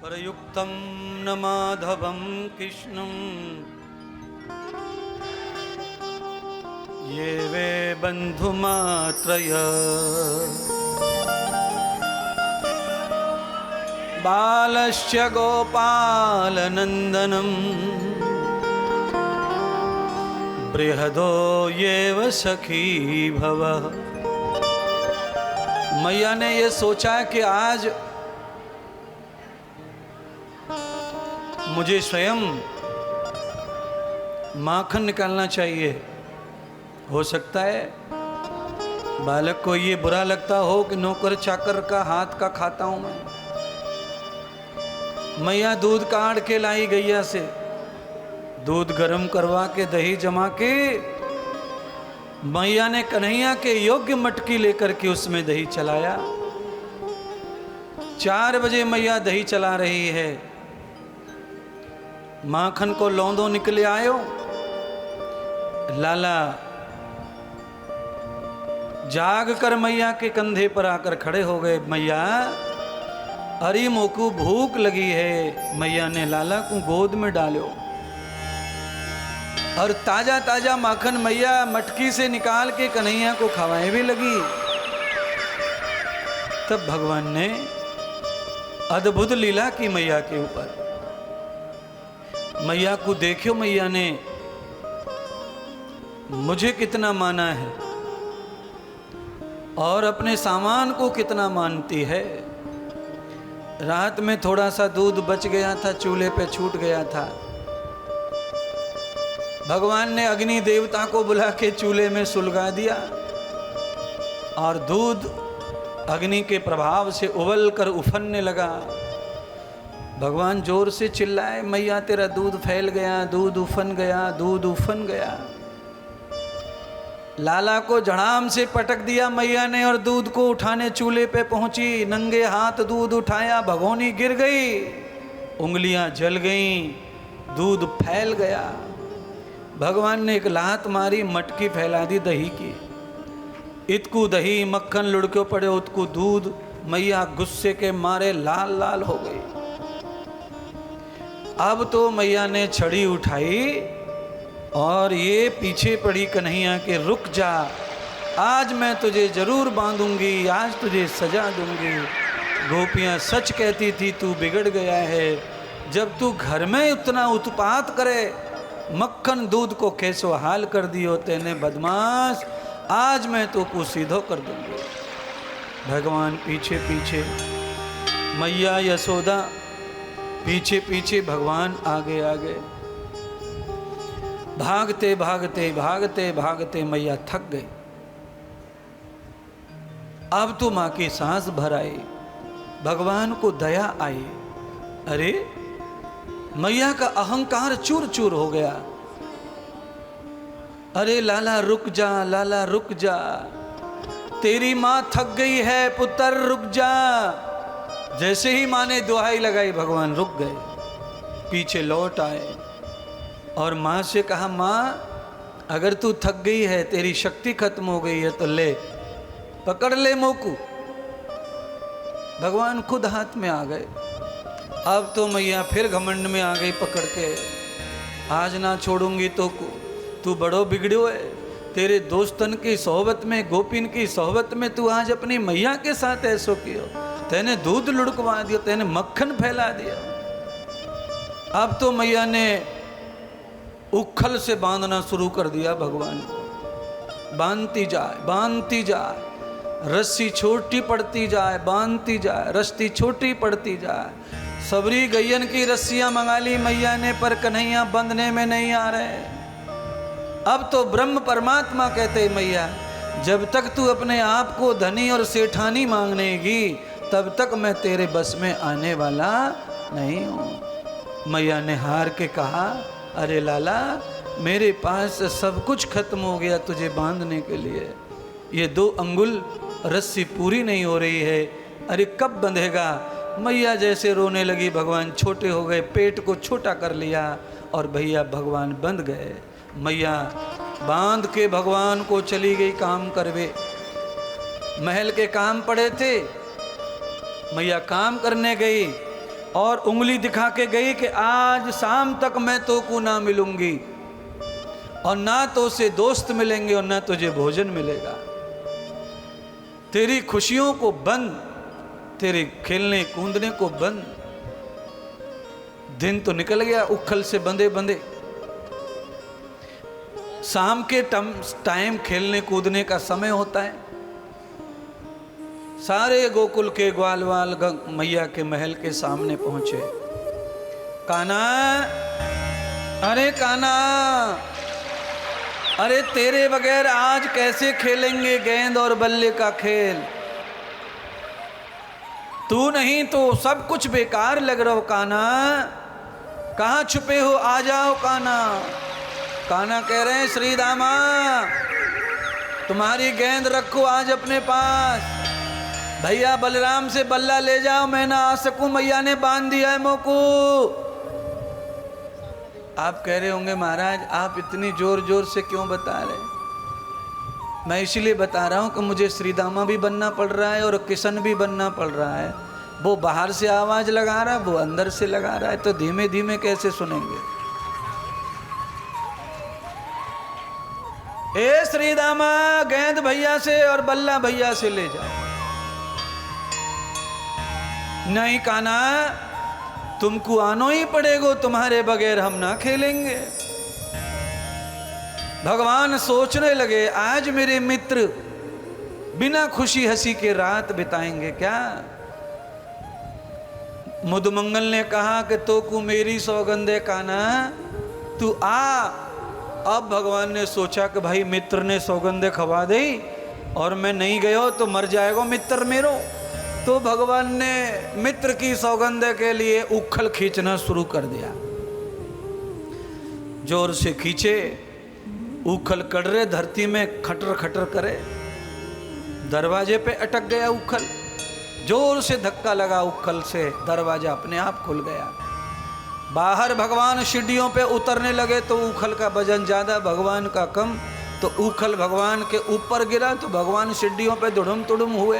प्रयुक्तं न माधवं कृष्णं ये वे बन्धुमात्रय बालस्य गोपालनन्दनं बृहदो येव सखी भव। मैया ने ये सोचा कि आज मुझे स्वयं माखन निकालना चाहिए। हो सकता है बालक को ये बुरा लगता हो कि नौकर चाकर का हाथ का खाता हूं मैं। मैया दूध काढ़ के लाई गैया से, दूध गर्म करवा के दही जमा के मैया ने कन्हैया के योग्य मटकी लेकर के उसमें दही चलाया। 4 बजे मैया दही चला रही है। माखन को लौंदो निकले आयो। लाला जाग कर मैया के कंधे पर आकर खड़े हो गए। मैया अरे मोकू भूख लगी है। मैया ने लाला को गोद में डालो और ताजा ताजा माखन मैया मटकी से निकाल के कन्हैया को खवाए भी लगी। तब भगवान ने अद्भुत लीला की मैया के ऊपर। मैया को देखो, मैया ने मुझे कितना माना है और अपने सामान को कितना मानती है। रात में थोड़ा सा दूध बच गया था, चूल्हे पे छूट गया था। भगवान ने अग्नि देवता को बुला के चूल्हे में सुलगा दिया और दूध अग्नि के प्रभाव से उबल कर उफनने लगा। भगवान जोर से चिल्लाए, मैया तेरा दूध फैल गया, दूध उफन गया, दूध उफन गया। लाला को झड़ाम से पटक दिया मैया ने और दूध को उठाने चूल्हे पे पहुंची। नंगे हाथ दूध उठाया, भगोनी गिर गई, उंगलियां जल गईं, दूध फैल गया। भगवान ने एक लात मारी, मटकी फैला दी दही की। इतकू दही मक्खन लुढ़के पड़े, उतकू दूध। मैया गुस्से के मारे लाल लाल हो गई। अब तो मैया ने छड़ी उठाई और ये पीछे पड़ी कन्हैया के, रुक जा, आज मैं तुझे जरूर बांधूंगी, आज तुझे सजा दूंगी। गोपियां सच कहती थी तू बिगड़ गया है। जब तू घर में उतना उत्पात करे, मक्खन दूध को कैसो हाल कर दियो तेने बदमाश, आज मैं तो को सीधो कर दूंगी। भगवान पीछे पीछे, मैया यशोदा पीछे पीछे, भगवान आगे आगे। भागते भागते भागते भागते मैया थक गई। अब तो मां की सांस भर आई। भगवान को दया आई। अरे मैया का अहंकार चूर चूर हो गया। अरे लाला रुक जा, लाला रुक जा, तेरी मां थक गई है, पुत्र रुक जा। जैसे ही मां ने दुहाई लगाई, भगवान रुक गए, पीछे लौट आए और मां से कहा, मां अगर तू थक गई है, तेरी शक्ति खत्म हो गई है तो ले, पकड़ ले मोकू। भगवान खुद हाथ में आ गए। अब तो मैया फिर घमंड में आ गई पकड़ के, आज ना छोड़ूंगी तो तू बड़ो बिगड़ो है। तेरे दोस्तन की सोहबत में, गोपिन की सोहबत में तू आज अपनी मैया के साथ ऐसो कियो। तेने दूध लुढ़कवा दिया, तेने मक्खन फैला दिया। अब तो मैया ने उखल से बांधना शुरू कर दिया। भगवान बांधती जाए, बांधती जाए, रस्सी छोटी पड़ती जाए, बांधती जाए, रस्सी छोटी पड़ती जाए। सबरी गैयन की रस्सियां मंगा ली मैया ने, पर कन्हैया बंधने में नहीं आ रहे। अब तो ब्रह्म परमात्मा कहते, मैया जब तक तू अपने आप को धनी और सेठानी मांगनेगी, तब तक मैं तेरे बस में आने वाला नहीं हूं। मैया ने हार के कहा, अरे लाला मेरे पास सब कुछ खत्म हो गया तुझे बांधने के लिए, ये 2 अंगुल रस्सी पूरी नहीं हो रही है, अरे कब बंधेगा। मैया जैसे रोने लगी, भगवान छोटे हो गए, पेट को छोटा कर लिया और भैया भगवान बंध गए। मैया बांध के भगवान को चली गई काम करवे। महल के काम पड़े थे, मैया काम करने गई। और उंगली दिखा के गई कि आज शाम तक मैं तो को ना मिलूंगी, और ना तो से दोस्त मिलेंगे और ना तुझे भोजन मिलेगा। तेरी खुशियों को बंद, तेरे खेलने कूदने को बंद। दिन तो निकल गया उखल से बंधे बंधे। शाम के टाइम खेलने कूदने का समय होता है। सारे गोकुल के ग्वाल वाल मैया के महल के सामने पहुंचे। कान्हा, अरे कान्हा, अरे तेरे बगैर आज कैसे खेलेंगे गेंद और बल्ले का खेल। तू नहीं तो सब कुछ बेकार लग रहा हो कान्हा, कहाँ छुपे हो, आ जाओ कान्हा। कान्हा कह रहे हैं श्री दामा तुम्हारी गेंद रखो आज अपने पास, भैया बलराम से बल्ला ले जाओ, मैं ना आ सकूं, मैया ने बांध दिया है मोको। आप कह रहे होंगे महाराज आप इतनी जोर जोर से क्यों बता रहे। मैं इसलिए बता रहा हूं कि मुझे श्रीदामा भी बनना पड़ रहा है और किशन भी बनना पड़ रहा है। वो बाहर से आवाज लगा रहा है, वो अंदर से लगा रहा है, तो धीमे धीमे कैसे सुनेंगे। ए श्रीदामा गेंद भैया से और बल्ला भैया से ले जाओ। नहीं कान्हा तुमको आनो ही पड़ेगो, तुम्हारे बगैर हम ना खेलेंगे। भगवान सोचने लगे आज मेरे मित्र बिना खुशी हंसी के रात बिताएंगे क्या। मुदमंगल ने कहा कि तो को मेरी सौगंध है कान्हा, तू आ। अब भगवान ने सोचा कि भाई मित्र ने सौगंधे खवा दी और मैं नहीं गयो तो मर जाएगा मित्र मेरो। तो भगवान ने मित्र की सौगंधे के लिए उखल खींचना शुरू कर दिया। जोर से खींचे, उखल कड़रे धरती में खटर खटर करे, दरवाजे पे अटक गया उखल। जोर से धक्का लगा उखल से, दरवाजा अपने आप खुल गया। बाहर भगवान सीढ़ियों पे उतरने लगे तो उखल का वजन ज्यादा, भगवान का कम, तो उखल भगवान के ऊपर गिरा तो भगवान सीढ़ियों पे दुड़ुम तुड़ुम हुए।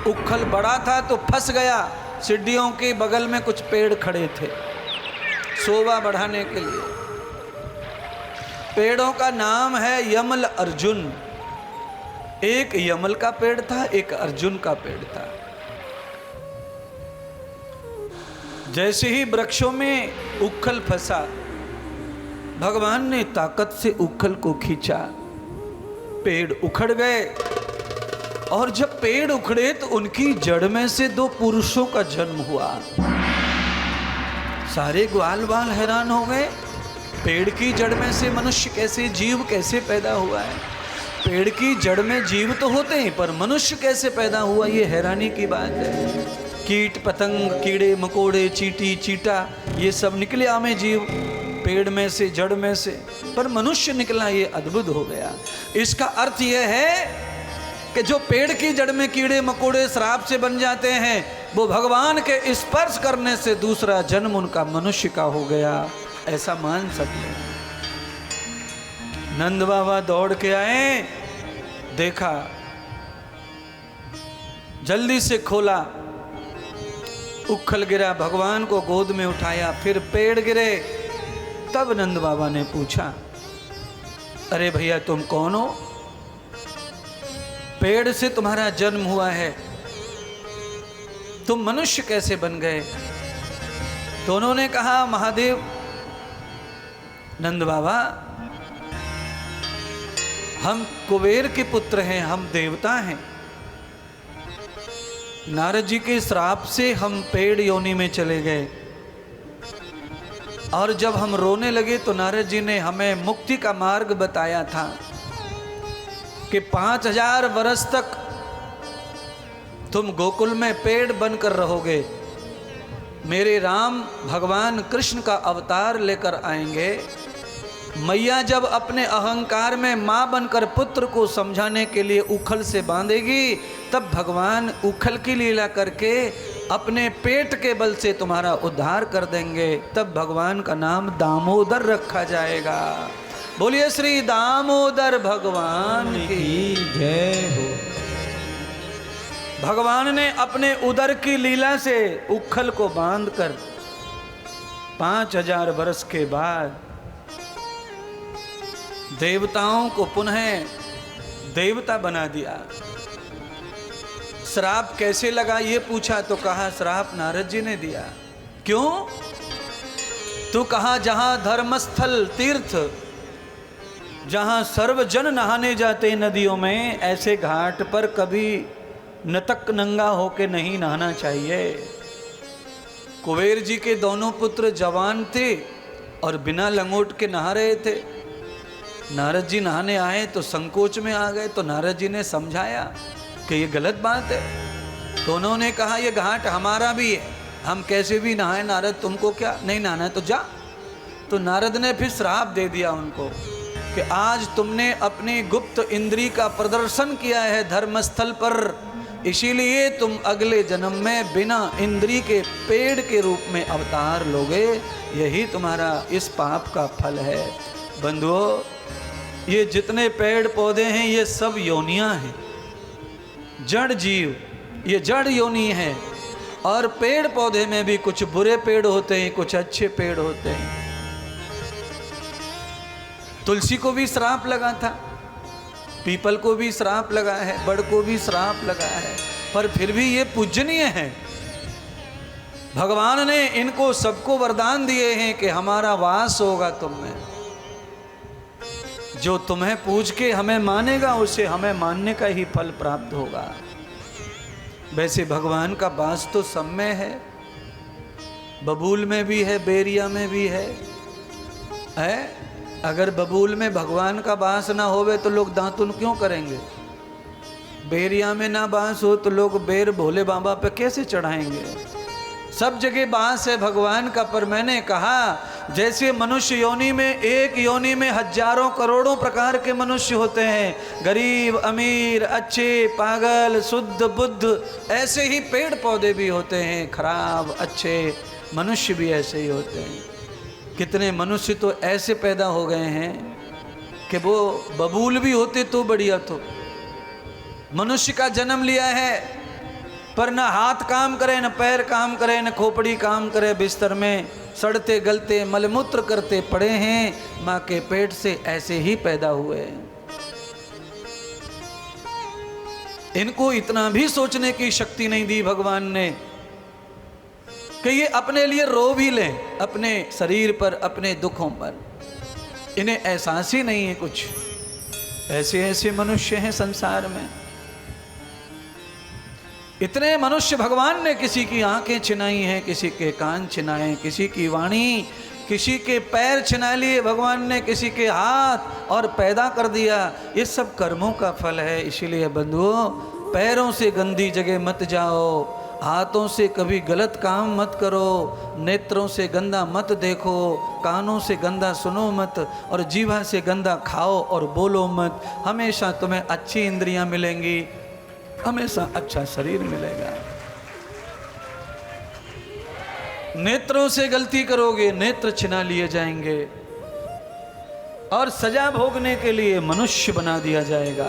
उखल बड़ा था तो फंस गया। सीढ़ियों के बगल में कुछ पेड़ खड़े थे शोभा बढ़ाने के लिए। पेड़ों का नाम है यमल अर्जुन। एक यमल का पेड़ था, एक अर्जुन का पेड़ था। जैसे ही वृक्षों में उखल फंसा, भगवान ने ताकत से उखल को खींचा, पेड़ उखड़ गए। और जब पेड़ उखड़े तो उनकी जड़ में से दो पुरुषों का जन्म हुआ। सारे ग्वाल बाल हैरान हो गए, पेड़ की जड़ में से मनुष्य कैसे, जीव कैसे पैदा हुआ है। पेड़ की जड़ में जीव तो होते हैं पर मनुष्य कैसे पैदा हुआ, ये हैरानी की बात है। कीट पतंग, कीड़े मकोड़े, चींटी चींटा, ये सब निकले आमे जीव पेड़ में से, जड़ में से, पर मनुष्य निकला, ये अद्भुत हो गया। इसका अर्थ यह है कि जो पेड़ की जड़ में कीड़े मकोड़े श्राप से बन जाते हैं, वो भगवान के स्पर्श करने से दूसरा जन्म उनका मनुष्य का हो गया, ऐसा मान सकते हैं। नंद बाबा दौड़ के आए, देखा, जल्दी से खोला, उखल गिरा, भगवान को गोद में उठाया, फिर पेड़ गिरे। तब नंद बाबा ने पूछा, अरे भैया तुम कौन हो, पेड़ से तुम्हारा जन्म हुआ है, तुम मनुष्य कैसे बन गए। तो उन्होंने कहा, महादेव, नंद बाबा हम कुबेर के पुत्र हैं, हम देवता हैं। नारद जी के श्राप से हम पेड़ योनि में चले गए, और जब हम रोने लगे तो नारद जी ने हमें मुक्ति का मार्ग बताया था कि 5000 वर्ष तक तुम गोकुल में पेड़ बनकर रहोगे। मेरे राम भगवान कृष्ण का अवतार लेकर आएंगे। मैया जब अपने अहंकार में माँ बनकर पुत्र को समझाने के लिए उखल से बांधेगी, तब भगवान उखल की लीला करके अपने पेट के बल से तुम्हारा उद्धार कर देंगे। तब भगवान का नाम दामोदर रखा जाएगा। बोलिए श्री दामोदर भगवान की जय हो। भगवान ने अपने उदर की लीला से उखल को बांधकर 5000 वर्ष के बाद देवताओं को पुनः देवता बना दिया। श्राप कैसे लगा ये पूछा तो कहा श्राप नारद जी ने दिया। क्यों? तो कहा जहां धर्मस्थल तीर्थ, जहां सर्वजन नहाने जाते नदियों में, ऐसे घाट पर कभी नतक नंगा होके नहीं नहाना चाहिए। कुबेर जी के दोनों पुत्र जवान थे और बिना लंगोट के नहा रहे थे। नारद जी नहाने आए तो संकोच में आ गए, तो नारद जी ने समझाया कि ये गलत बात है। तो उन्होंने कहा ये घाट हमारा भी है, हम कैसे भी नहाए। नारद तुमको क्या नहीं नहाना है तो जा। तो नारद ने फिर श्राप दे दिया उनको कि आज तुमने अपनी गुप्त इंद्री का प्रदर्शन किया है धर्मस्थल पर, इसीलिए तुम अगले जन्म में बिना इंद्री के पेड़ के रूप में अवतार लोगे। यही तुम्हारा इस पाप का फल है। बंधुओं, ये जितने पेड़ पौधे हैं ये सब योनियां हैं, जड़ जीव, ये जड़ योनि है। और पेड़ पौधे में भी कुछ बुरे पेड़ होते हैं, कुछ अच्छे पेड़ होते हैं। तुलसी को भी श्राप लगा था, पीपल को भी श्राप लगा है, बड़ को भी श्राप लगा है, पर फिर भी ये पूजनीय है। भगवान ने इनको सबको वरदान दिए हैं कि हमारा वास होगा तुम में। जो तुम्हें पूज के हमें मानेगा उसे हमें मानने का ही फल प्राप्त होगा। वैसे भगवान का वास तो सब में है, बबूल में भी है, बेरिया में भी है। अगर बबूल में भगवान का वास ना होवे तो लोग दातुन क्यों करेंगे? बेरिया में ना बांस हो तो लोग बेर भोले बाबा पे कैसे चढ़ाएंगे? सब जगह बांस है भगवान का। पर मैंने कहा जैसे मनुष्य योनि में, एक योनि में हजारों करोड़ों प्रकार के मनुष्य होते हैं, गरीब अमीर, अच्छे पागल, शुद्ध बुद्ध, ऐसे ही पेड़ पौधे भी होते हैं, खराब अच्छे मनुष्य भी ऐसे ही होते हैं। कितने मनुष्य तो ऐसे पैदा हो गए हैं कि वो बबूल भी होते तो बढ़िया। तो मनुष्य का जन्म लिया है पर न हाथ काम करे, न पैर काम करे, न खोपड़ी काम करे, बिस्तर में सड़ते गलते मलमूत्र करते पड़े हैं। माँ के पेट से ऐसे ही पैदा हुए। इनको इतना भी सोचने की शक्ति नहीं दी भगवान ने कि ये अपने लिए रो भी लें, अपने शरीर पर, अपने दुखों पर। इन्हें एहसास ही नहीं है कुछ। ऐसे ऐसे मनुष्य हैं संसार में। इतने मनुष्य भगवान ने किसी की आंखें छिनाई हैं, किसी के कान छिनाए, किसी की वाणी, किसी के पैर छिना लिए भगवान ने, किसी के हाथ, और पैदा कर दिया। ये सब कर्मों का फल है। इसीलिए बंधुओं, पैरों से गंदी जगह मत जाओ, हाथों से कभी गलत काम मत करो, नेत्रों से गंदा मत देखो, कानों से गंदा सुनो मत, और जीवा से गंदा खाओ और बोलो मत। हमेशा तुम्हें अच्छी इंद्रियां मिलेंगी, हमेशा अच्छा शरीर मिलेगा। नेत्रों से गलती करोगे, नेत्र छिना लिए जाएंगे और सजा भोगने के लिए मनुष्य बना दिया जाएगा।